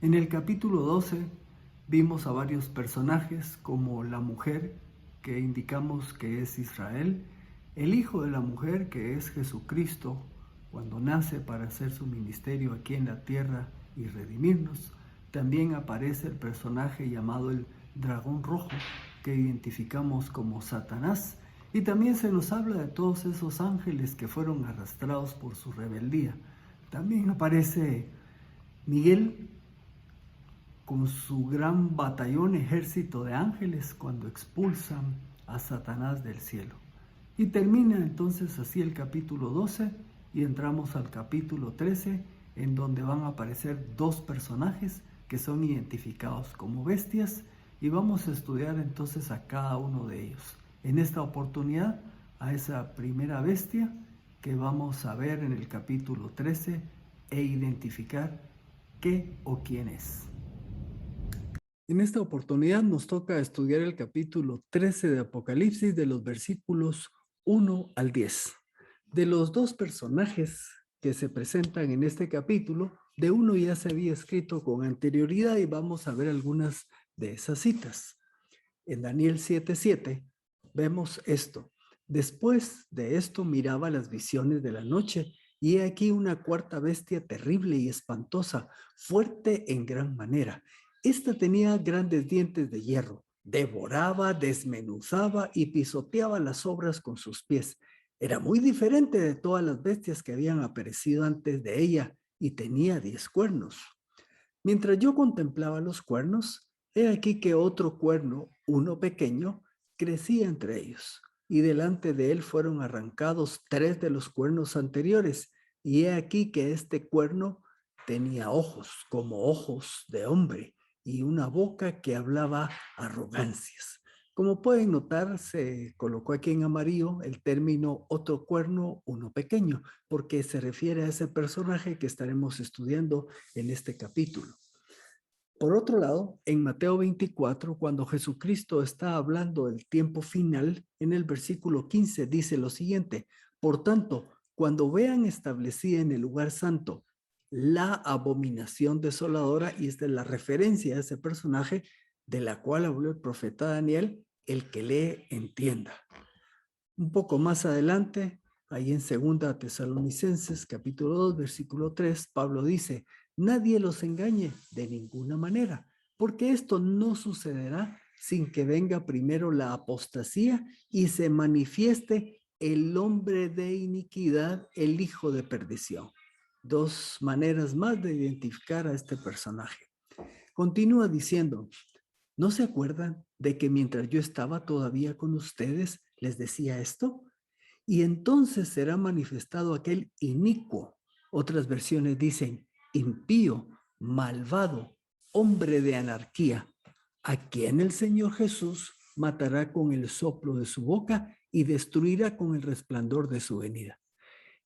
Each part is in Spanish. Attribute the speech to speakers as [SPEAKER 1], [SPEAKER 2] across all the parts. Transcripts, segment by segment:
[SPEAKER 1] En el capítulo 12 vimos a varios personajes como la mujer, que indicamos que es Israel, el hijo de la mujer, que es Jesucristo, cuando nace para hacer su ministerio aquí en la tierra y redimirnos. También aparece el personaje llamado el dragón rojo, que identificamos como Satanás. Y también se nos habla de todos esos ángeles que fueron arrastrados por su rebeldía. También aparece Miguel con su gran batallón ejército de ángeles cuando expulsan a Satanás del cielo. Y termina entonces así el capítulo 12 y entramos al capítulo 13, en donde van a aparecer dos personajes que son identificados como bestias, y vamos a estudiar entonces a cada uno de ellos. En esta oportunidad a esa primera bestia que vamos a ver en el capítulo 13 e identificar qué o quién es. En esta oportunidad nos toca estudiar el capítulo 13 de Apocalipsis, de los versículos 1 al 10. De los dos personajes que se presentan en este capítulo, de uno ya se había escrito con anterioridad y vamos a ver algunas de esas citas. En Daniel 7:7 vemos esto. Después de esto miraba las visiones de la noche, y he aquí una cuarta bestia terrible y espantosa, fuerte en gran manera. Esta tenía grandes dientes de hierro, devoraba, desmenuzaba y pisoteaba las obras con sus pies. Era muy diferente de todas las bestias que habían aparecido antes de ella, y tenía 10 cuernos. Mientras yo contemplaba los cuernos, he aquí que otro cuerno, uno pequeño, crecía entre ellos, y delante de él fueron arrancados 3 de los cuernos anteriores, y he aquí que este cuerno tenía ojos como ojos de hombre, y una boca que hablaba arrogancias. Como pueden notar, se colocó aquí en amarillo el término otro cuerno, uno pequeño, porque se refiere a ese personaje que estaremos estudiando en este capítulo. Por otro lado, en Mateo 24, cuando Jesucristo está hablando del tiempo final, en el versículo 15 dice lo siguiente: por tanto, cuando vean establecida en el lugar santo la abominación desoladora, y esta es la referencia a ese personaje de la cual habló el profeta Daniel, el que lee entienda. Un poco más adelante, ahí en 2 Tesalonicenses, capítulo 2, versículo 3, Pablo dice: nadie los engañe de ninguna manera, porque esto no sucederá sin que venga primero la apostasía y se manifieste el hombre de iniquidad, el hijo de perdición. Dos maneras más de identificar a este personaje. Continúa diciendo: ¿no se acuerdan de que mientras yo estaba todavía con ustedes les decía esto? Y entonces será manifestado aquel inicuo. Otras versiones dicen impío, malvado, hombre de anarquía, a quien el Señor Jesús matará con el soplo de su boca y destruirá con el resplandor de su venida.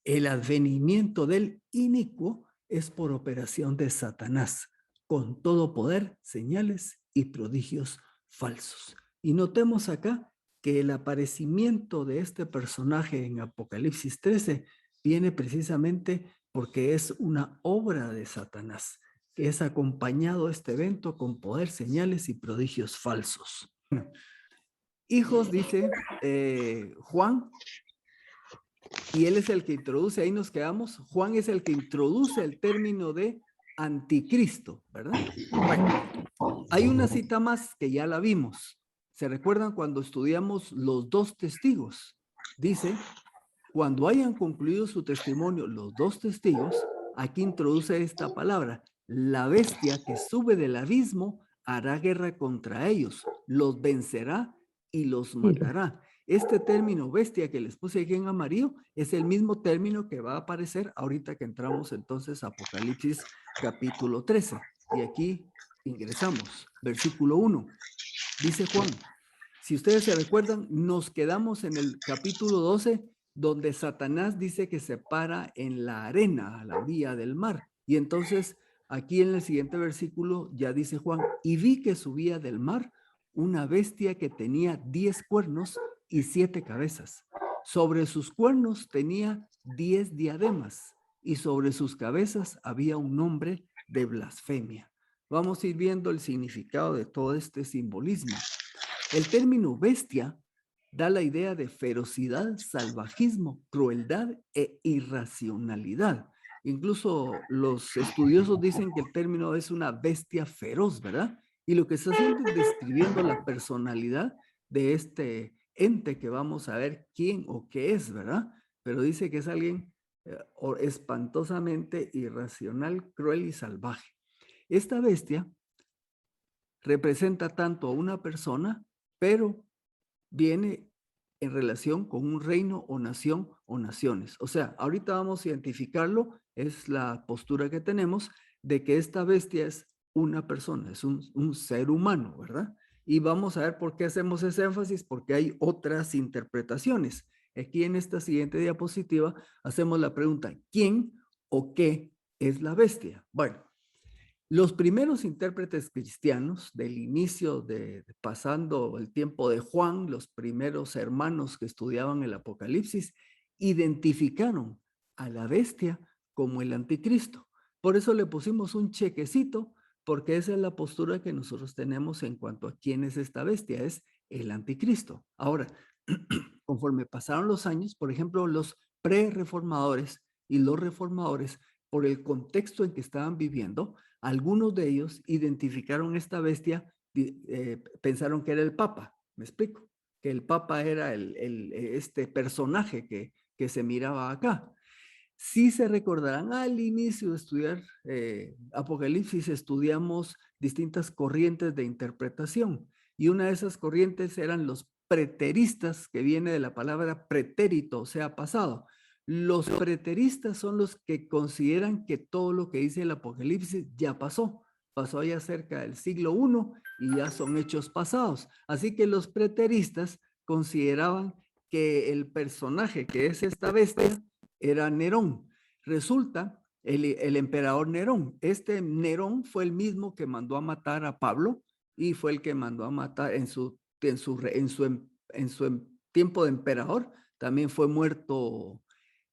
[SPEAKER 1] El advenimiento del inicuo es por operación de Satanás, con todo poder, señales y prodigios falsos. Y notemos acá que el aparecimiento de este personaje en Apocalipsis 13 viene precisamente porque es una obra de Satanás, que es acompañado este evento con poder, señales y prodigios falsos. Hijos, dice Juan, y él es el que introduce, ahí nos quedamos, Juan es el que introduce el término de anticristo, ¿verdad? Bueno, hay una cita más que ya la vimos. ¿Se recuerdan cuando estudiamos los dos testigos? Dice: cuando hayan concluido su testimonio los dos testigos, aquí introduce esta palabra: la bestia que sube del abismo hará guerra contra ellos, los vencerá y los matará. Este término bestia que les puse aquí en amarillo es el mismo término que va a aparecer ahorita que entramos entonces a Apocalipsis capítulo 13. Y aquí ingresamos, versículo 1. Dice Juan: si ustedes se recuerdan, nos quedamos en el capítulo 12, donde Satanás dice que se para en la arena, a la orilla del mar. Y entonces, aquí en el siguiente versículo, ya dice Juan: y vi que subía del mar una bestia que tenía 10 cuernos y 7 cabezas. Sobre sus cuernos tenía 10 diademas, y sobre sus cabezas había un nombre de blasfemia. vamos a ir viendo el significado de todo este simbolismo. El término bestia da la idea de ferocidad, salvajismo, crueldad e irracionalidad. Incluso los estudiosos dicen que el término es una bestia feroz, ¿verdad? Y lo que está haciendo es describiendo la personalidad de este ente que vamos a ver quién o qué es, ¿verdad? Pero dice que es alguien espantosamente irracional, cruel y salvaje. Esta bestia representa tanto a una persona, pero viene en relación con un reino o nación o naciones. O sea, ahorita vamos a identificarlo, es la postura que tenemos de que esta bestia es una persona, es un ser humano, ¿verdad? Y vamos a ver por qué hacemos ese énfasis, porque hay otras interpretaciones. Aquí en esta siguiente diapositiva hacemos la pregunta, ¿quién o qué es la bestia? Bueno, los primeros intérpretes cristianos del inicio pasando el tiempo de Juan, los primeros hermanos que estudiaban el Apocalipsis, identificaron a la bestia como el anticristo. Por eso le pusimos un chequecito, porque esa es la postura que nosotros tenemos en cuanto a quién es esta bestia, es el anticristo. Ahora, conforme pasaron los años, por ejemplo, los pre-reformadores y los reformadores, por el contexto en que estaban viviendo, algunos de ellos identificaron esta bestia, pensaron que era el Papa, ¿me explico? Que el Papa era este personaje que se miraba acá. Sí se recordarán, al inicio de estudiar Apocalipsis, estudiamos distintas corrientes de interpretación, y una de esas corrientes eran los preteristas, que viene de la palabra pretérito, o sea, pasado. Los preteristas son los que consideran que todo lo que dice el Apocalipsis ya pasó. Pasó ya cerca del siglo I y ya son hechos pasados. Así que los preteristas consideraban que el personaje que es esta bestia era Nerón. Resulta, el emperador Nerón, este Nerón fue el mismo que mandó a matar a Pablo y fue el que mandó a matar en su tiempo de emperador, también fue muerto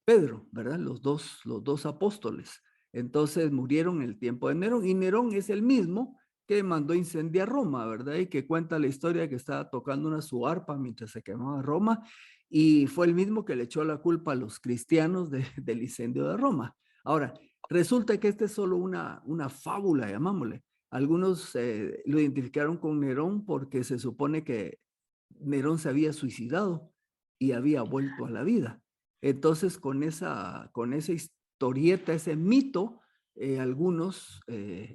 [SPEAKER 1] Pedro, ¿verdad? Los dos apóstoles. Entonces murieron en el tiempo de Nerón, y Nerón es el mismo que mandó incendiar Roma, ¿verdad? Y que cuenta la historia que estaba tocando su arpa mientras se quemaba Roma, y fue el mismo que le echó la culpa a los cristianos del incendio de Roma. Ahora, resulta que esta es solo una fábula, llamámosle. Algunos lo identificaron con Nerón porque se supone que Nerón se había suicidado y había vuelto a la vida. Entonces, con esa historieta, ese mito, algunos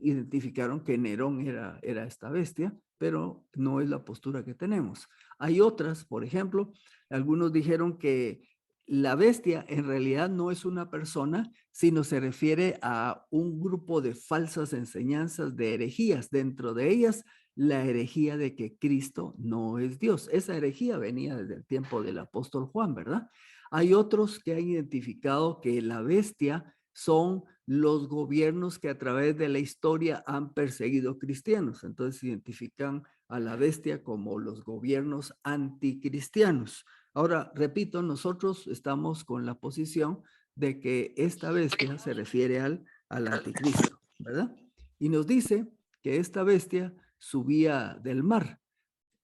[SPEAKER 1] identificaron que Nerón era esta bestia, pero no es la postura que tenemos. Hay otras, por ejemplo, algunos dijeron que la bestia en realidad no es una persona, sino se refiere a un grupo de falsas enseñanzas, de herejías. Dentro de ellas, la herejía de que Cristo no es Dios. Esa herejía venía desde el tiempo del apóstol Juan, ¿verdad? Hay otros que han identificado que la bestia son los gobiernos que a través de la historia han perseguido cristianos. Entonces identifican a la bestia como los gobiernos anticristianos. Ahora, repito, nosotros estamos con la posición de que esta bestia se refiere al anticristo, ¿verdad? Y nos dice que esta bestia subía del mar.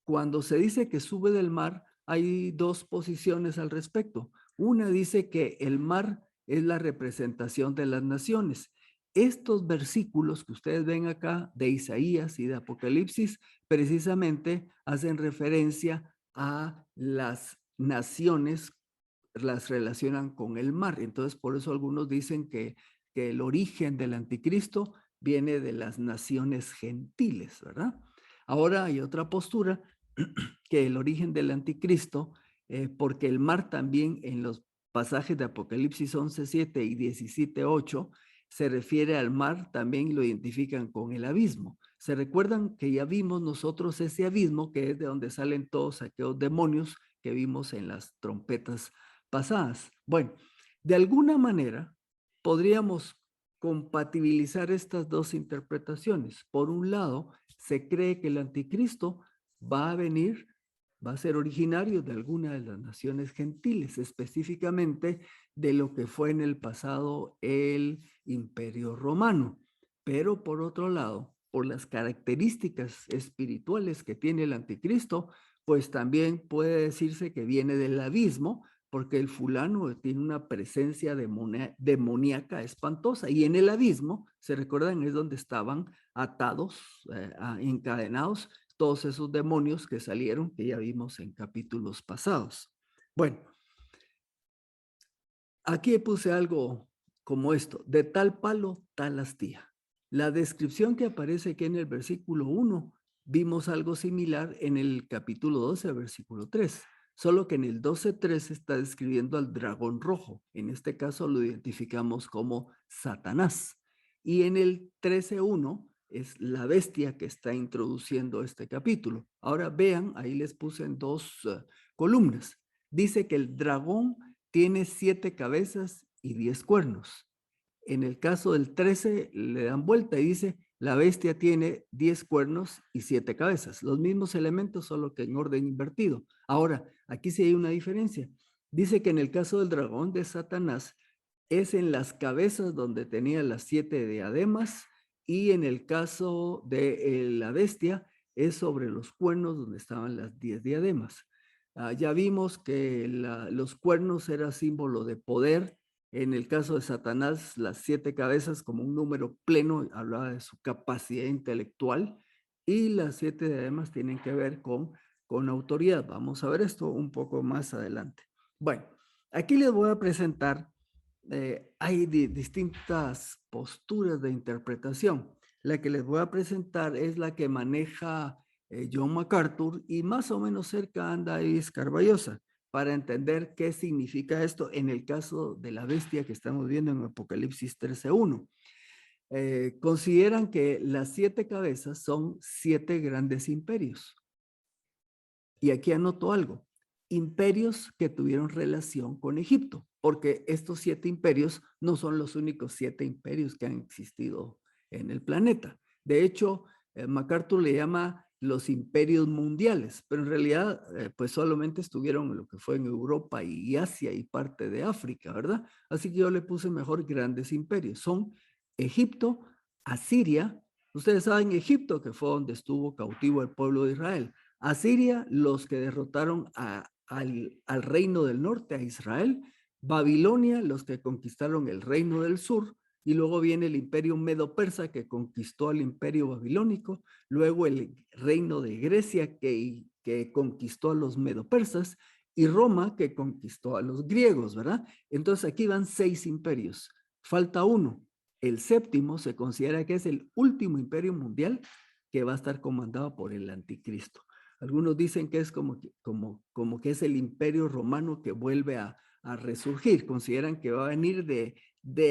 [SPEAKER 1] Cuando se dice que sube del mar, hay dos posiciones al respecto. Una dice que el mar es la representación de las naciones. Estos versículos que ustedes ven acá de Isaías y de Apocalipsis precisamente hacen referencia a las naciones, las relacionan con el mar. Entonces, por eso algunos dicen que el origen del anticristo viene de las naciones gentiles, ¿verdad? Ahora hay otra postura que el origen del anticristo, porque el mar también en los pasajes de Apocalipsis 11:7 y 17:8 se refiere al mar, también lo identifican con el abismo. ¿Se recuerdan que ya vimos nosotros ese abismo, que es de donde salen todos aquellos demonios que vimos en las trompetas pasadas? Bueno, de alguna manera podríamos compatibilizar estas dos interpretaciones. Por un lado, se cree que el anticristo va a venir, va a ser originario de alguna de las naciones gentiles, específicamente de lo que fue en el pasado el Imperio Romano. Pero por otro lado, por por las características espirituales que tiene el anticristo, pues también puede decirse que viene del abismo, porque el fulano tiene una presencia demoníaca espantosa. Y en el abismo, se recuerdan, es donde estaban atados, encadenados, todos esos demonios que salieron, que ya vimos en capítulos pasados. Bueno, aquí puse algo como esto: de tal palo, tal astilla. La descripción que aparece aquí en el versículo 1, vimos algo similar en el capítulo 12, versículo 3, solo que en el 12:3 está describiendo al dragón rojo. En este caso lo identificamos como Satanás. Y en el 13:1 es la bestia que está introduciendo este capítulo. Ahora vean, ahí les puse en dos columnas. Dice que el dragón tiene 7 cabezas y 10 cuernos. En el caso del 13 le dan vuelta y dice, la bestia tiene 10 cuernos y 7 cabezas. Los mismos elementos, solo que en orden invertido. Ahora, aquí sí hay una diferencia. Dice que en el caso del dragón de Satanás es en las cabezas donde tenía las 7 diademas, y en el caso de la bestia es sobre los cuernos donde estaban las 10 diademas. Ya vimos que los cuernos era símbolo de poder. En el caso de Satanás, las 7 cabezas como un número pleno, hablaba de su capacidad intelectual, y las 7 diademas tienen que ver con autoridad. Vamos a ver esto un poco más adelante. Bueno, aquí les voy a presentar, hay distintas posturas de interpretación. La que les voy a presentar es la que maneja John MacArthur, y más o menos cerca anda Iris Carballosa, para entender qué significa esto en el caso de la bestia que estamos viendo en Apocalipsis 13:1. Consideran que las 7 cabezas son 7 grandes imperios. Y aquí anoto algo: imperios que tuvieron relación con Egipto, porque estos 7 imperios no son los únicos 7 imperios que han existido en el planeta. De hecho, MacArthur le llama los imperios mundiales, pero en realidad pues solamente estuvieron en lo que fue en Europa y Asia y parte de África, ¿verdad? Así que yo le puse mejor grandes imperios. Son Egipto, Asiria. Ustedes saben, Egipto, que fue donde estuvo cautivo el pueblo de Israel. Asiria, los que derrotaron al reino del norte, a Israel. Babilonia, los que conquistaron el reino del sur. Y luego viene el imperio medo-persa, que conquistó al imperio babilónico. Luego el reino de Grecia, que conquistó a los medo-persas. Y Roma, que conquistó a los griegos, ¿verdad? Entonces aquí van 6 imperios. Falta uno. El séptimo se considera que es el último imperio mundial, que va a estar comandado por el anticristo. Algunos dicen que es como que es el imperio romano que vuelve a resurgir. Consideran que va a venir de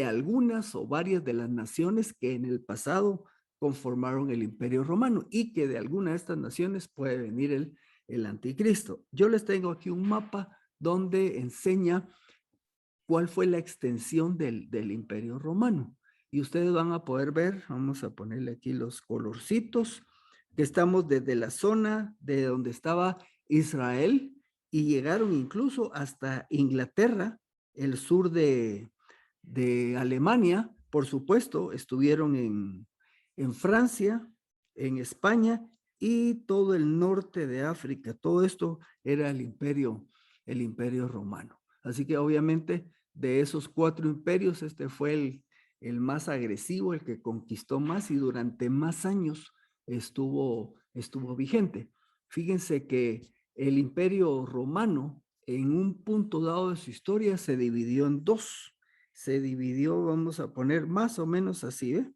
[SPEAKER 1] algunas o varias de las naciones que en el pasado conformaron el imperio romano, y que de alguna de estas naciones puede venir el anticristo. Yo les tengo aquí un mapa donde enseña cuál fue la extensión del imperio romano. Y ustedes van a poder ver, vamos a ponerle aquí los colorcitos, que estamos desde la zona de donde estaba Israel, y llegaron incluso hasta Inglaterra, el sur de Alemania, por supuesto, estuvieron en Francia, en España, y todo el norte de África. Todo esto era el imperio romano. Así que obviamente de esos 4 imperios, este fue el más agresivo, el que conquistó más y durante más años estuvo vigente. Fíjense que el imperio romano, en un punto dado de su historia, se dividió en 2. Se dividió, vamos a poner más o menos así, ¿eh?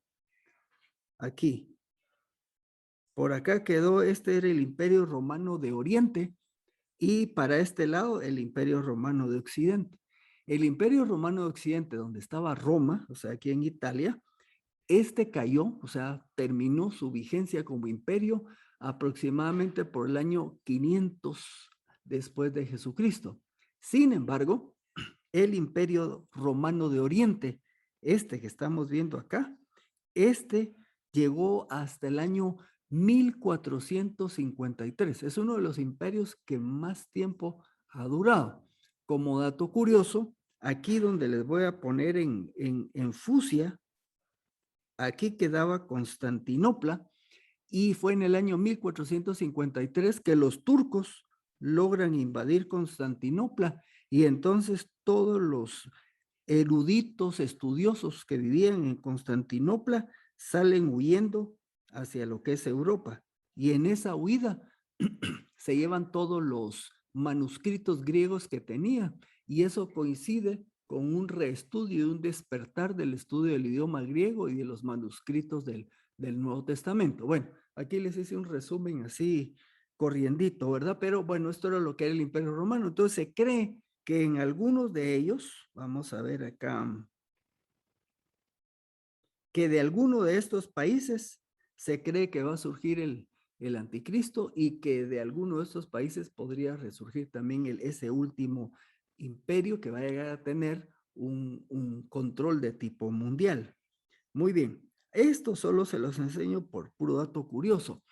[SPEAKER 1] Aquí. Por acá quedó, este era el imperio romano de Oriente, y para este lado el imperio romano de Occidente. El imperio romano de Occidente, donde estaba Roma, o sea, aquí en Italia, este cayó, o sea, terminó su vigencia como imperio aproximadamente por el año 500 después de Jesucristo. Sin embargo, el imperio romano de Oriente, este que estamos viendo acá, este llegó hasta el año 1453. Es uno de los imperios que más tiempo ha durado. Como dato curioso, aquí donde les voy a poner en fucsia, aquí quedaba Constantinopla, y fue en el año 1453 que los turcos logran invadir Constantinopla y entonces todos los eruditos estudiosos que vivían en Constantinopla salen huyendo hacia lo que es Europa. Y en esa huida se llevan todos los manuscritos griegos que tenía y eso coincide con un reestudio y un despertar del estudio del idioma griego y de los manuscritos del Nuevo Testamento. Bueno, aquí les hice un resumen así corriendito, ¿verdad? Pero bueno, esto era lo que era el Imperio Romano. Entonces se cree que en algunos de ellos, vamos a ver acá, que de alguno de estos países se cree que va a surgir el anticristo y que de alguno de estos países podría resurgir también ese último imperio que va a llegar a tener un control de tipo mundial. Muy bien, esto solo se los enseño por puro dato curioso.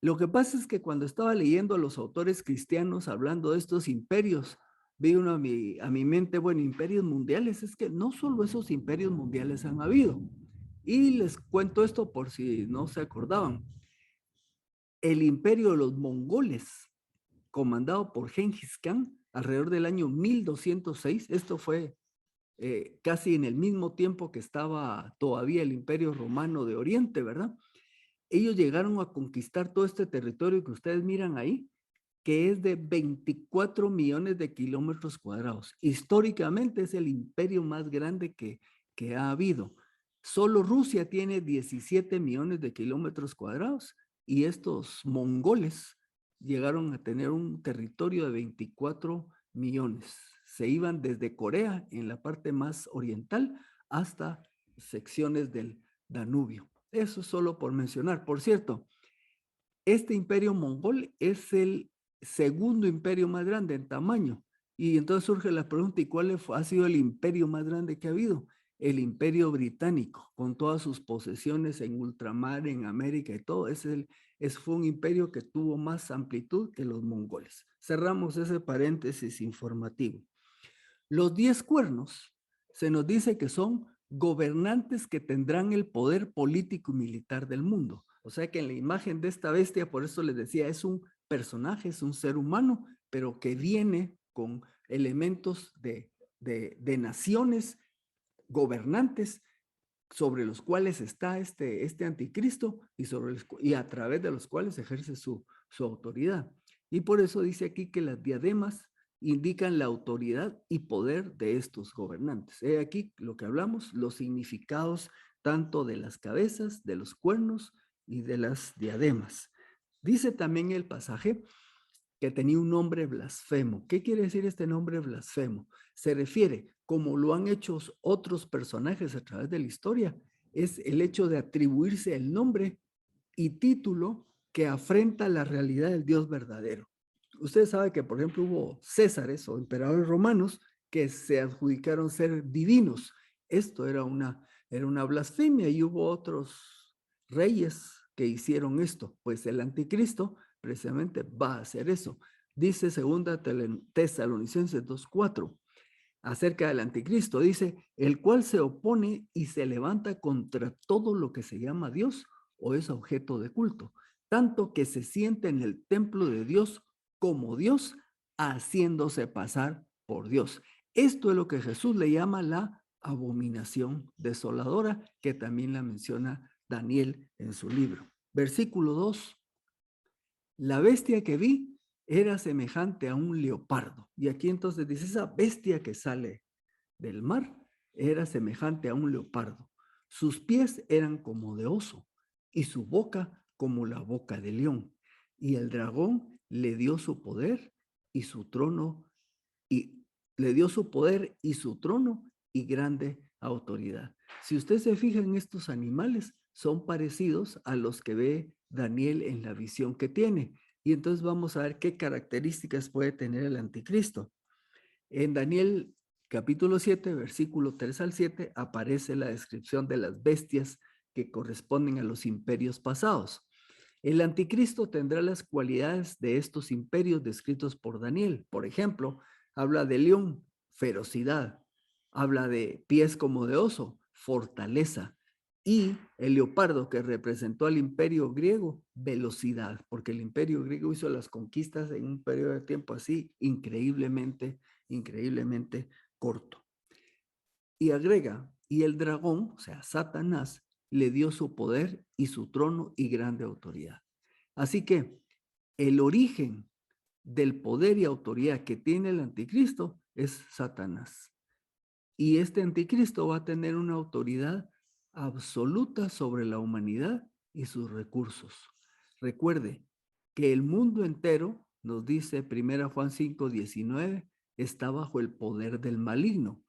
[SPEAKER 1] Lo que pasa es que cuando estaba leyendo a los autores cristianos hablando de estos imperios, vino a mi mente, bueno, imperios mundiales, es que no solo esos imperios mundiales han habido. Y les cuento esto por si no se acordaban. El imperio de los mongoles, comandado por Genghis Khan, alrededor del año 1206, esto fue casi en el mismo tiempo que estaba todavía el imperio romano de Oriente, ¿verdad? Ellos llegaron a conquistar todo este territorio que ustedes miran ahí, que es de 24 millones de kilómetros cuadrados. Históricamente es el imperio más grande que ha habido. Solo Rusia tiene 17 millones de kilómetros cuadrados y estos mongoles llegaron a tener un territorio de 24 millones. Se iban desde Corea, en la parte más oriental, hasta secciones del Danubio. Eso solo por mencionar. Por cierto, este imperio mongol es el segundo imperio más grande en tamaño. Y entonces surge la pregunta, ¿y cuál ha sido el imperio más grande que ha habido? El imperio británico, con todas sus posesiones en ultramar, en América y todo. Fue un imperio que tuvo más amplitud que los mongoles. Cerramos ese paréntesis informativo. Los 10 cuernos se nos dice que son gobernantes que tendrán el poder político y militar del mundo. O sea que en la imagen de esta bestia, por eso les decía, es un personaje, es un ser humano, pero que viene con elementos de naciones gobernantes sobre los cuales está este anticristo y a través de los cuales ejerce su autoridad. Y por eso dice aquí que las diademas indican la autoridad y poder de estos gobernantes. He aquí lo que hablamos, los significados tanto de las cabezas, de los cuernos y de las diademas. Dice también el pasaje que tenía un nombre blasfemo. ¿Qué quiere decir este nombre blasfemo? Se refiere, como lo han hecho otros personajes a través de la historia, es el hecho de atribuirse el nombre y título que afrenta la realidad del Dios verdadero. Usted sabe que, por ejemplo, hubo césares o emperadores romanos que se adjudicaron ser divinos. Esto era una blasfemia y hubo otros reyes que hicieron esto. Pues el anticristo precisamente va a hacer eso. Dice segunda Tesalonicenses 2:4 acerca del anticristo. Dice, el cual se opone y se levanta contra todo lo que se llama Dios o es objeto de culto, tanto que se siente en el templo de Dios como Dios, haciéndose pasar por Dios. Esto es lo que Jesús le llama la abominación desoladora, que también la menciona Daniel en su libro. Versículo 2. La bestia que vi era semejante a un leopardo. Y aquí entonces dice, esa bestia que sale del mar era semejante a un leopardo. Sus pies eran como de oso y su boca como la boca de león. Y el dragón le dio su poder y su trono y le dio su poder y su trono y grande autoridad. Si usted se fija en estos animales, son parecidos a los que ve Daniel en la visión que tiene. Y entonces vamos a ver qué características puede tener el anticristo. En Daniel capítulo 7, versículo 3 al 7, aparece la descripción de las bestias que corresponden a los imperios pasados. El anticristo tendrá las cualidades de estos imperios descritos por Daniel. Por ejemplo, habla de león, ferocidad. Habla de pies como de oso, fortaleza. Y el leopardo, que representó al imperio griego, velocidad, porque el imperio griego hizo las conquistas en un periodo de tiempo así increíblemente, increíblemente corto. Y agrega, y el dragón, o sea, Satanás, le dio su poder y su trono y grande autoridad. Así que el origen del poder y autoridad que tiene el anticristo es Satanás. Y este anticristo va a tener una autoridad absoluta sobre la humanidad y sus recursos. Recuerde que el mundo entero, nos dice 1 Juan 5:19, está bajo el poder del maligno.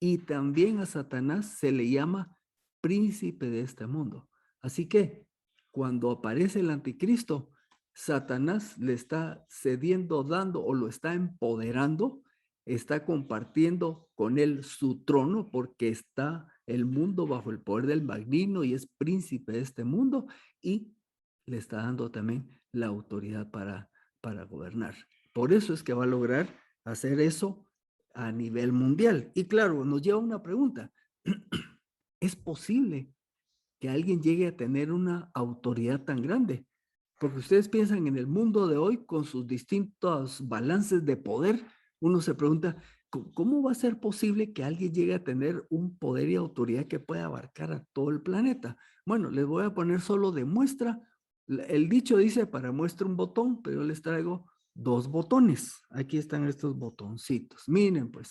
[SPEAKER 1] Y también a Satanás se le llama príncipe de este mundo. Así que cuando aparece el anticristo, Satanás le está cediendo, dando o lo está empoderando, está compartiendo con él su trono porque está el mundo bajo el poder del maligno y es príncipe de este mundo y le está dando también la autoridad para gobernar. Por eso es que va a lograr hacer eso a nivel mundial. Y claro, nos lleva una pregunta. ¿Es posible que alguien llegue a tener una autoridad tan grande? Porque ustedes piensan en el mundo de hoy con sus distintos balances de poder, uno se pregunta, ¿cómo va a ser posible que alguien llegue a tener un poder y autoridad que pueda abarcar a todo el planeta? Bueno, les voy a poner solo de muestra. El dicho dice, para muestra un botón, pero yo les traigo dos botones. Aquí están estos botoncitos. Miren, pues,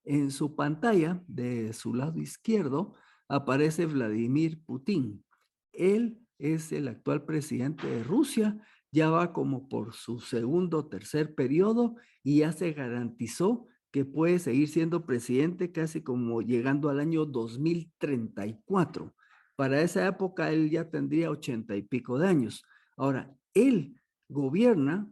[SPEAKER 1] en su pantalla de su lado izquierdo aparece Vladimir Putin. Él es el actual presidente de Rusia, ya va como por su segundo o tercer periodo y ya se garantizó que puede seguir siendo presidente casi como llegando al año 2034. Para esa época él ya tendría 80 y pico de años. Ahora, él gobierna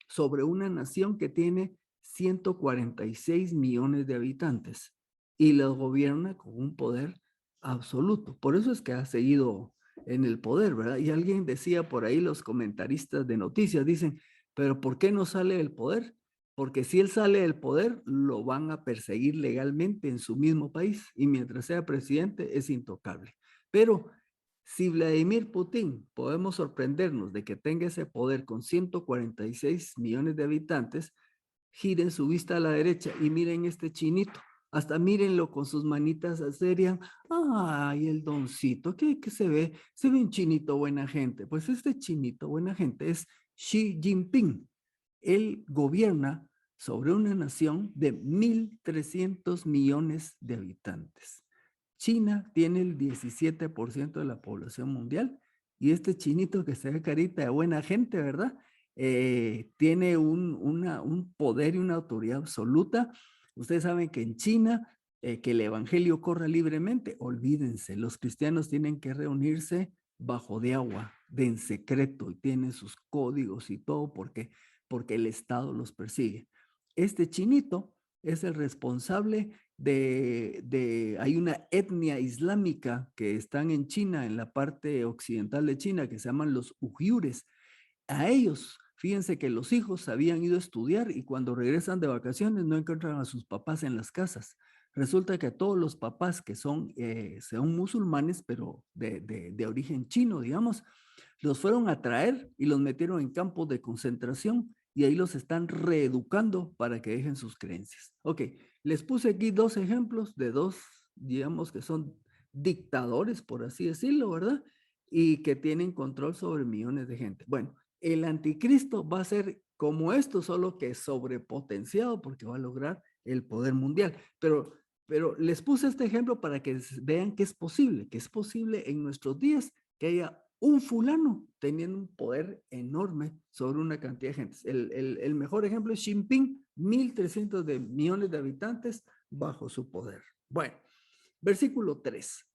[SPEAKER 1] sobre una nación que tiene 146 millones de habitantes y los gobierna con un poder absoluto. Por eso es que ha seguido en el poder, ¿verdad? Y alguien decía por ahí, los comentaristas de noticias dicen, pero ¿por qué no sale del poder? Porque si él sale del poder, lo van a perseguir legalmente en su mismo país y mientras sea presidente es intocable. Pero si Vladimir Putin podemos sorprendernos de que tenga ese poder con 146 millones de habitantes, giren su vista a la derecha y miren este chinito. Hasta mírenlo con sus manitas serían, ay, el doncito, ¿qué se ve? Se ve un chinito buena gente. Pues este chinito buena gente es Xi Jinping. Él gobierna sobre una nación de 1.300 millones de habitantes. China tiene el 17% de la población mundial y este chinito que se ve carita de buena gente, ¿verdad? Tiene un poder y una autoridad absoluta. Ustedes saben que en China, que el evangelio corra libremente, olvídense, los cristianos tienen que reunirse bajo de agua, de en secreto, y tienen sus códigos y todo porque el Estado los persigue. Este chinito es el responsable hay una etnia islámica que están en China, en la parte occidental de China, que se llaman los uigures. A ellos, fíjense que los hijos habían ido a estudiar y cuando regresan de vacaciones no encuentran a sus papás en las casas. Resulta que todos los papás que son musulmanes, pero de origen chino, digamos, los fueron a traer y los metieron en campos de concentración y ahí los están reeducando para que dejen sus creencias. Ok, les puse aquí dos ejemplos de dos, digamos que son dictadores, por así decirlo, ¿verdad? Y que tienen control sobre millones de gente. Bueno, el anticristo va a ser como esto, solo que sobrepotenciado porque va a lograr el poder mundial. Pero les puse este ejemplo para que vean que es posible en nuestros días que haya un fulano teniendo un poder enorme sobre una cantidad de gente. El mejor ejemplo es Xi Jinping, 1.300 millones de habitantes bajo su poder. Bueno, versículo 3.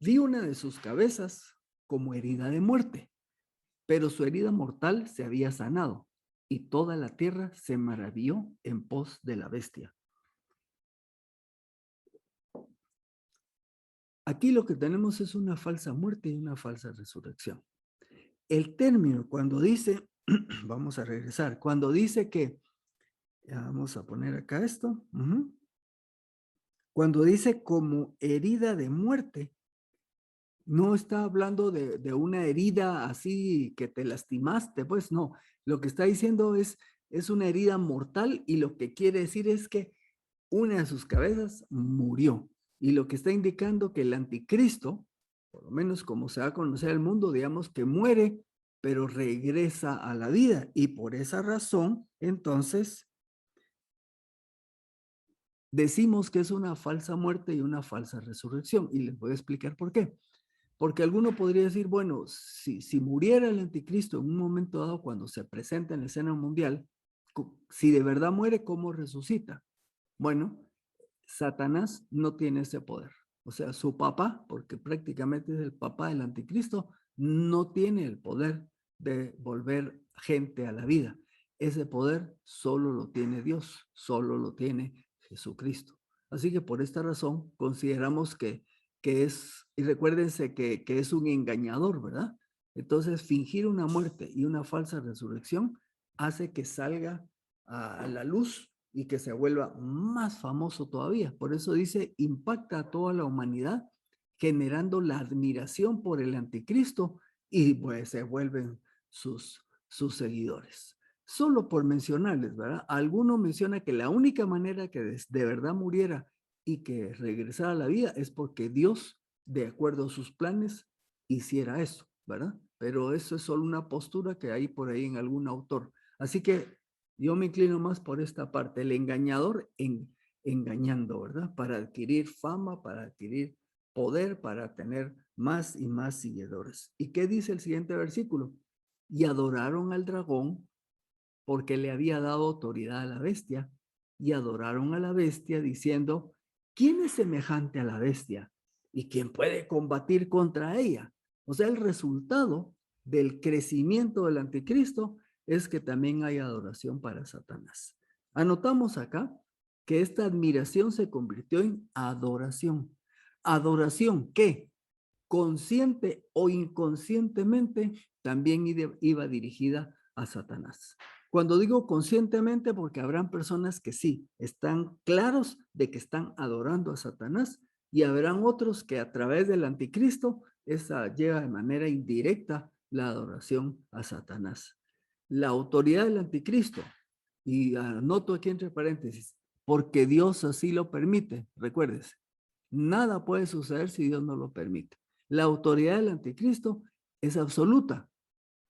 [SPEAKER 1] Vi una de sus cabezas como herida de muerte, pero su herida mortal se había sanado y toda la tierra se maravilló en pos de la bestia. Aquí lo que tenemos es una falsa muerte y una falsa resurrección. El término cuando dice, vamos a regresar, cuando dice que, vamos a poner acá esto, cuando dice como herida de muerte, No está hablando de una herida así que te lastimaste, pues no. Lo que está diciendo es una herida mortal y lo que quiere decir es que una de sus cabezas murió. Y lo que está indicando que el anticristo, por lo menos como se va a conocer el mundo, digamos que muere, pero regresa a la vida. Y por esa razón, entonces, decimos que es una falsa muerte y una falsa resurrección. Y les voy a explicar por qué. Porque alguno podría decir, bueno, si muriera el anticristo en un momento dado cuando se presenta en la escena mundial, si de verdad muere, ¿cómo resucita? Bueno, Satanás no tiene ese poder. O sea, su papá, porque prácticamente es el papá del anticristo, no tiene el poder de volver gente a la vida. Ese poder solo lo tiene Dios, solo lo tiene Jesucristo. Así que por esta razón consideramos que es, y recuérdense que es un engañador, ¿verdad? Entonces, fingir una muerte y una falsa resurrección hace que salga a la luz y que se vuelva más famoso todavía. Por eso dice, impacta a toda la humanidad, generando la admiración por el anticristo y pues se vuelven sus seguidores. Solo por mencionarles, ¿verdad? Alguno menciona que la única manera que de verdad muriera y que regresara a la vida es porque Dios, de acuerdo a sus planes, hiciera eso, ¿verdad? Pero eso es solo una postura que hay por ahí en algún autor. Así que yo me inclino más por esta parte, el engañador engañando, ¿verdad? Para adquirir fama, para adquirir poder, para tener más y más seguidores. ¿Y qué dice el siguiente versículo? Y adoraron al dragón porque le había dado autoridad a la bestia, y adoraron a la bestia diciendo, ¿quién es semejante a la bestia? ¿Y quién puede combatir contra ella? O sea, el resultado del crecimiento del anticristo es que también hay adoración para Satanás. Anotamos acá que esta admiración se convirtió en adoración. Adoración que, consciente o inconscientemente, también iba dirigida a Satanás. Cuando digo conscientemente, porque habrán personas que sí, están claros de que están adorando a Satanás y habrán otros que a través del anticristo, esa llega de manera indirecta la adoración a Satanás. La autoridad del anticristo, y anoto aquí entre paréntesis, porque Dios así lo permite, recuérdese, nada puede suceder si Dios no lo permite. La autoridad del anticristo es absoluta,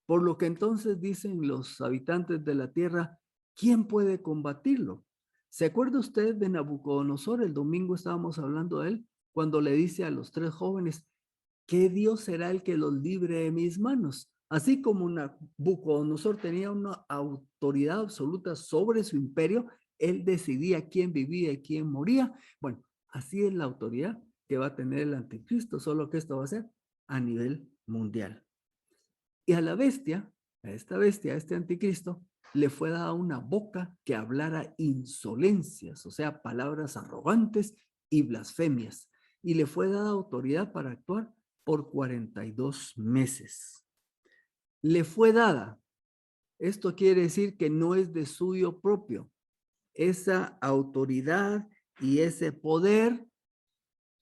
[SPEAKER 1] por lo que entonces dicen los habitantes de la tierra, ¿quién puede combatirlo? ¿Se acuerda usted de Nabucodonosor? El domingo estábamos hablando de él, cuando le dice a los tres jóvenes, ¿qué Dios será el que los libre de mis manos? Así como Nabucodonosor tenía una autoridad absoluta sobre su imperio, él decidía quién vivía y quién moría. Bueno, así es la autoridad que va a tener el anticristo, solo que esto va a ser a nivel mundial. Y a la bestia, a esta bestia, a este anticristo, le fue dada una boca que hablara insolencias, o sea, palabras arrogantes y blasfemias. Y le fue dada autoridad para actuar por 42 meses. Le fue dada. Esto quiere decir que no es de suyo propio. Esa autoridad y ese poder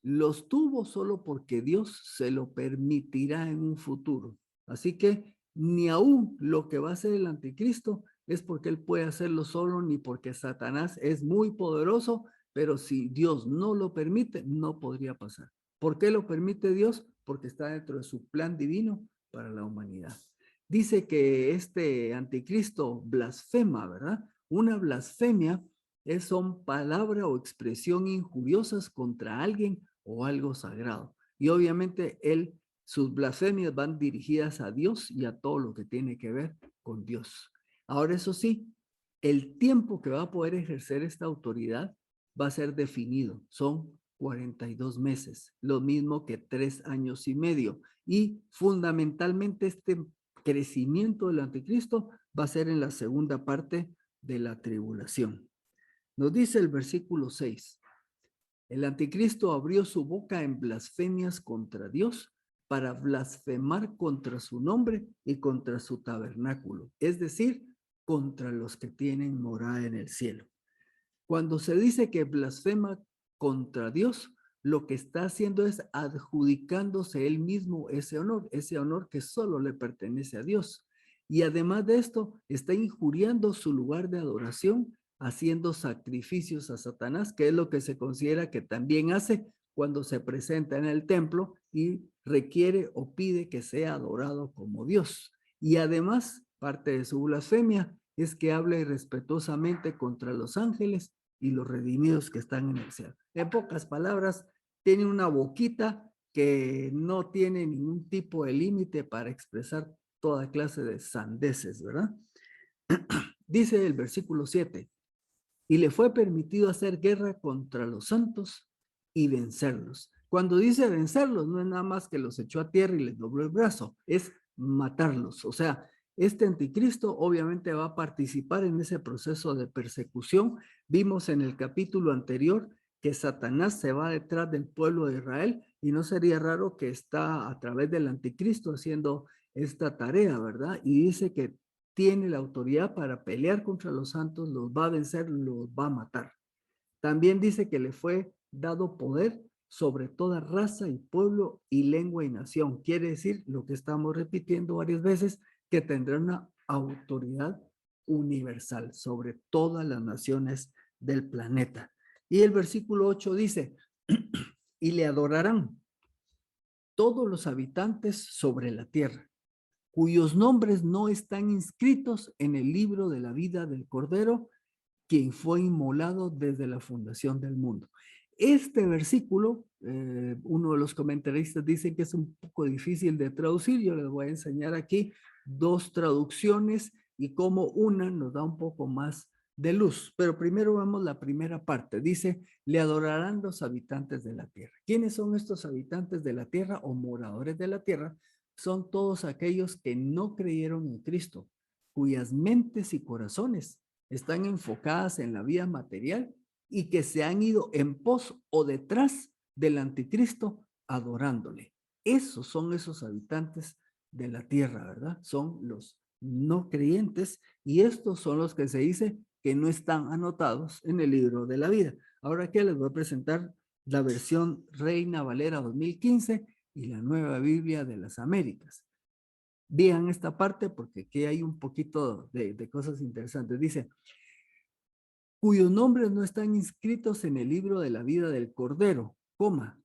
[SPEAKER 1] los tuvo solo porque Dios se lo permitirá en un futuro. Así que ni aún lo que va a hacer el anticristo es porque él puede hacerlo solo, ni porque Satanás es muy poderoso, pero si Dios no lo permite, no podría pasar. ¿Por qué lo permite Dios? Porque está dentro de su plan divino para la humanidad. Dice que este anticristo blasfema, ¿verdad? Una blasfemia son palabra o expresión injuriosas contra alguien o algo sagrado. Y obviamente sus blasfemias van dirigidas a Dios y a todo lo que tiene que ver con Dios. Ahora, eso sí, el tiempo que va a poder ejercer esta autoridad va a ser definido. Son 42 meses, lo mismo que 3 años y medio. Y fundamentalmente este crecimiento del anticristo va a ser en la segunda parte de la tribulación. Nos dice el versículo 6. El anticristo abrió su boca en blasfemias contra Dios para blasfemar contra su nombre y contra su tabernáculo, es decir, contra los que tienen morada en el cielo. Cuando se dice que blasfema contra Dios, lo que está haciendo es adjudicándose él mismo ese honor que solo le pertenece a Dios. Y además de esto, está injuriando su lugar de adoración, haciendo sacrificios a Satanás, que es lo que se considera que también hace cuando se presenta en el templo y requiere o pide que sea adorado como Dios. Y además, parte de su blasfemia es que habla irrespetuosamente contra los ángeles y los redimidos que están en el cielo. En pocas palabras, tiene una boquita que no tiene ningún tipo de límite para expresar toda clase de sandeces, ¿verdad? Dice el versículo 7, y le fue permitido hacer guerra contra los santos y vencerlos. Cuando dice vencerlos, no es nada más que los echó a tierra y les dobló el brazo, es matarlos. O sea, este anticristo obviamente va a participar en ese proceso de persecución. Vimos en el capítulo anterior que Satanás se va detrás del pueblo de Israel y no sería raro que está a través del anticristo haciendo esta tarea, ¿verdad? Y dice que tiene la autoridad para pelear contra los santos, los va a vencer, los va a matar. También dice que le fue dado poder sobre toda raza y pueblo y lengua y nación. Quiere decir lo que estamos repitiendo varias veces, que tendrá una autoridad universal sobre todas las naciones del planeta. Y el versículo 8 dice, y le adorarán todos los habitantes sobre la tierra, cuyos nombres no están inscritos en el libro de la vida del Cordero, quien fue inmolado desde la fundación del mundo. Este versículo, uno de los comentaristas dice que es un poco difícil de traducir. Yo les voy a enseñar aquí dos traducciones y cómo una nos da un poco más de luz. Pero primero vemos la primera parte. Dice, le adorarán los habitantes de la tierra. ¿Quiénes son estos habitantes de la tierra o moradores de la tierra? Son todos aquellos que no creyeron en Cristo, cuyas mentes y corazones están enfocadas en la vida material y que se han ido en pos o detrás del anticristo adorándole. Esos son esos habitantes de la tierra, ¿verdad? Son los no creyentes y estos son los que se dice que no están anotados en el libro de la vida. Ahora que les voy a presentar la versión Reina Valera 2015 y la Nueva Biblia de las Américas. Vean esta parte porque aquí hay un poquito de cosas interesantes. Dice, cuyos nombres no están inscritos en el libro de la vida del Cordero, coma,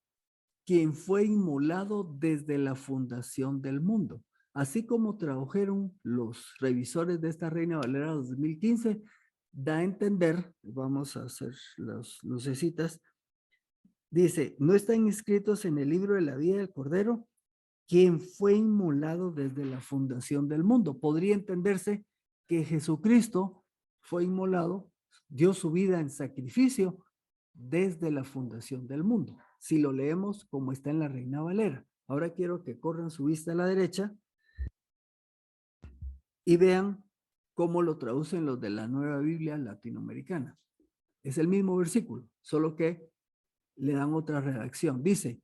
[SPEAKER 1] quien fue inmolado desde la fundación del mundo. Así como tradujeron los revisores de esta Reina Valera 2015, da a entender, vamos a hacer las lucecitas, dice, no están inscritos en el libro de la vida del Cordero, quien fue inmolado desde la fundación del mundo. Podría entenderse que Jesucristo fue inmolado, dio su vida en sacrificio desde la fundación del mundo. Si lo leemos como está en la Reina Valera. Ahora quiero que corran su vista a la derecha y vean cómo lo traducen los de la Nueva Biblia Latinoamericana. Es el mismo versículo, solo que le dan otra redacción. Dice,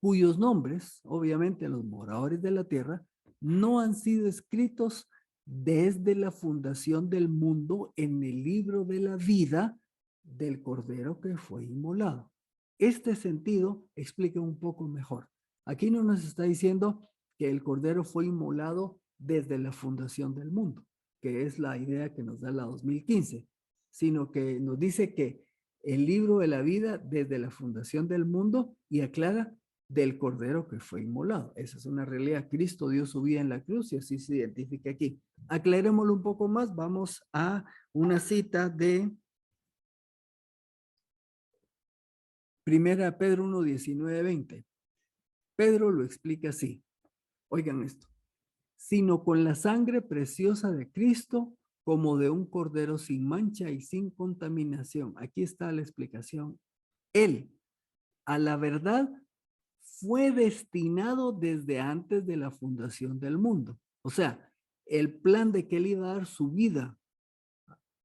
[SPEAKER 1] cuyos nombres, obviamente los moradores de la tierra, no han sido escritos desde la fundación del mundo en el libro de la vida del Cordero que fue inmolado. Este sentido explica un poco mejor. Aquí no nos está diciendo que el Cordero fue inmolado desde la fundación del mundo, que es la idea que nos da la 2015, sino que nos dice que el libro de la vida desde la fundación del mundo y aclara del Cordero que fue inmolado. Esa es una realidad. Cristo dio su vida en la cruz y así se identifica aquí. Aclarémoslo un poco más. Vamos a una cita de 1 Pedro 1, 19, 20. Pedro lo explica así. Oigan esto. Sino con la sangre preciosa de Cristo, como de un cordero sin mancha y sin contaminación. Aquí está la explicación. Él, a la verdad, fue destinado desde antes de la fundación del mundo. O sea, el plan de que él iba a dar su vida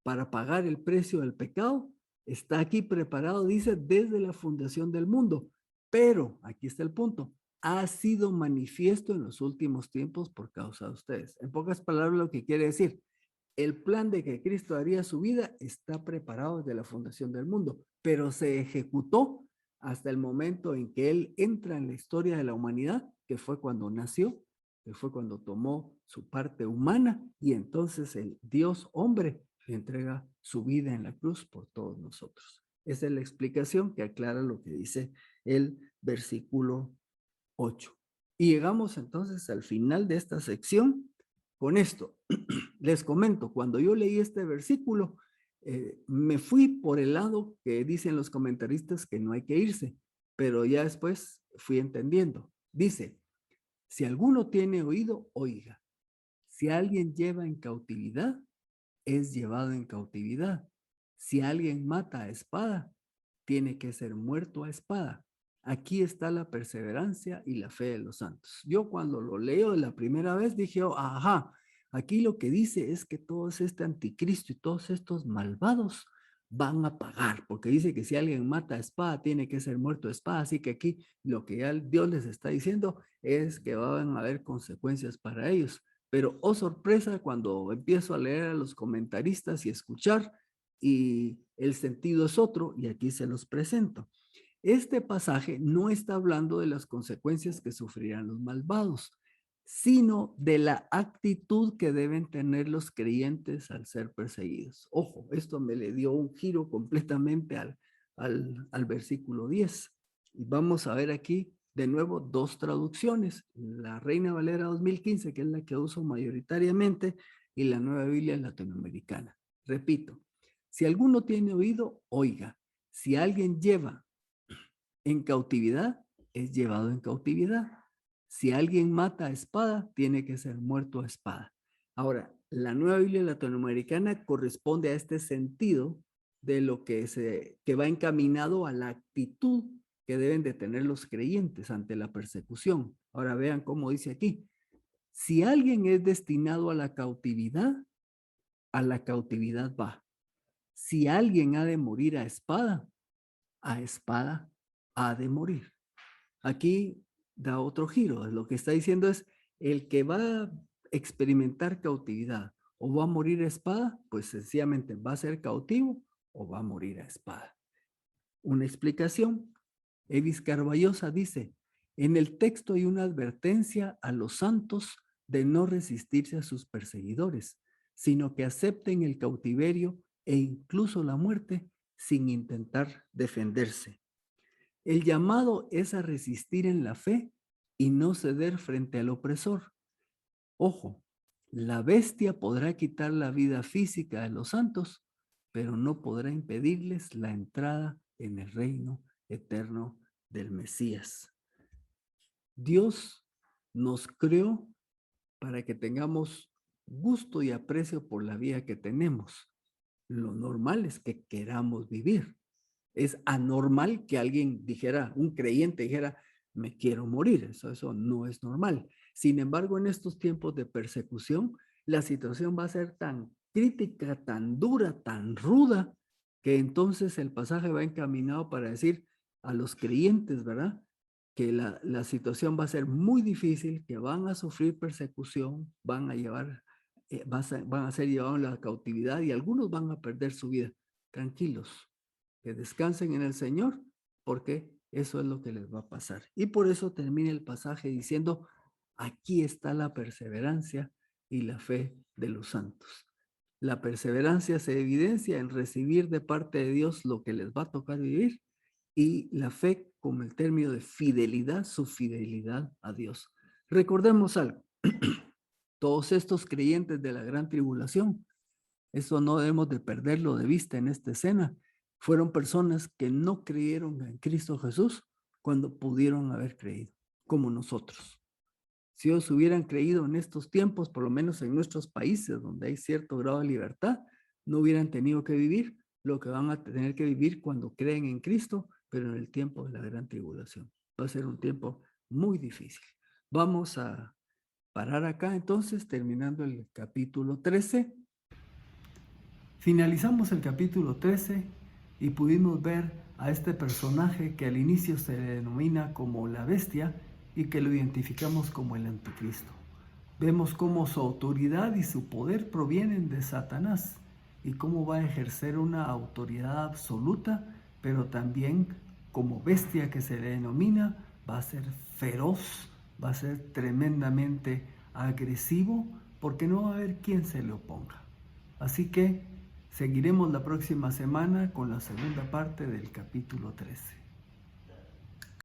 [SPEAKER 1] para pagar el precio del pecado está aquí preparado, dice, desde la fundación del mundo. Pero, aquí está el punto, ha sido manifiesto en los últimos tiempos por causa de ustedes. En pocas palabras, lo que quiere decir, el plan de que Cristo haría su vida está preparado desde la fundación del mundo, pero se ejecutó hasta el momento en que Él entra en la historia de la humanidad, que fue cuando nació, que fue cuando tomó su parte humana y entonces el Dios hombre le entrega su vida en la cruz por todos nosotros. Esa es la explicación que aclara lo que dice el versículo 8. Y llegamos entonces al final de esta sección con esto. Les comento, cuando yo leí este versículo, me fui por el lado que dicen los comentaristas que no hay que irse, pero ya después fui entendiendo. Dice, si alguno tiene oído, oiga. Si alguien lleva en cautividad, es llevado en cautividad. Si alguien mata a espada, tiene que ser muerto a espada. Aquí está la perseverancia y la fe de los santos. Yo cuando lo leo de la primera vez dije, oh, ajá, aquí lo que dice es que todos este anticristo y todos estos malvados van a pagar, porque dice que si alguien mata a espada, tiene que ser muerto a espada. Así que aquí lo que ya Dios les está diciendo es que van a haber consecuencias para ellos. Pero, oh sorpresa, cuando empiezo a leer a los comentaristas y escuchar, y el sentido es otro, y aquí se los presento. Este pasaje no está hablando de las consecuencias que sufrirán los malvados, sino de la actitud que deben tener los creyentes al ser perseguidos. Ojo, esto me le dio un giro completamente al versículo 10. Y vamos a ver aquí de nuevo dos traducciones, la Reina Valera 2015, que es la que uso mayoritariamente, y la Nueva Biblia Latinoamericana. Repito, si alguno tiene oído, oiga. Si alguien lleva en cautividad, es llevado en cautividad. Si alguien mata a espada, tiene que ser muerto a espada. Ahora, la Nueva Biblia Latinoamericana corresponde a este sentido de lo que va encaminado a la actitud que deben de tener los creyentes ante la persecución. Ahora vean cómo dice aquí. Si alguien es destinado a la cautividad va. Si alguien ha de morir a espada ha de morir. Aquí da otro giro. Lo que está diciendo es, el que va a experimentar cautividad o va a morir a espada, pues sencillamente va a ser cautivo o va a morir a espada. Una explicación. Evis Carballosa dice, en el texto hay una advertencia a los santos de no resistirse a sus perseguidores, sino que acepten el cautiverio e incluso la muerte sin intentar defenderse. El llamado es a resistir en la fe y no ceder frente al opresor. Ojo, la bestia podrá quitar la vida física de los santos, pero no podrá impedirles la entrada en el reino eterno del Mesías. Dios nos creó para que tengamos gusto y aprecio por la vida que tenemos. Lo normal es que queramos vivir. Es anormal que alguien dijera, un creyente dijera, me quiero morir. Eso no es normal. Sin embargo, en estos tiempos de persecución, la situación va a ser tan crítica, tan dura, tan ruda, que entonces el pasaje va encaminado para decir a los creyentes, ¿verdad? Que la situación va a ser muy difícil, que van a sufrir persecución, van a ser llevados a la cautividad y algunos van a perder su vida. Tranquilos, que descansen en el Señor, porque eso es lo que les va a pasar. Y por eso termina el pasaje diciendo, aquí está la perseverancia y la fe de los santos. La perseverancia se evidencia en recibir de parte de Dios lo que les va a tocar vivir, y la fe como el término de fidelidad, su fidelidad a Dios. Recordemos algo, todos estos creyentes de la gran tribulación, eso no debemos de perderlo de vista en esta escena, fueron personas que no creyeron en Cristo Jesús cuando pudieron haber creído, como nosotros. Si ellos hubieran creído en estos tiempos, por lo menos en nuestros países donde hay cierto grado de libertad, no hubieran tenido que vivir lo que van a tener que vivir cuando creen en Cristo, pero en el tiempo de la gran tribulación. Va a ser un tiempo muy difícil. Vamos a parar acá entonces, terminando el capítulo 13. Finalizamos el capítulo 13 y pudimos ver a este personaje que al inicio se denomina como la bestia y que lo identificamos como el anticristo. Vemos cómo su autoridad y su poder provienen de Satanás y cómo va a ejercer una autoridad absoluta, pero también como bestia que se le denomina, va a ser feroz, va a ser tremendamente agresivo, porque no va a haber quien se le oponga. Así que seguiremos la próxima semana con la segunda parte del capítulo 13.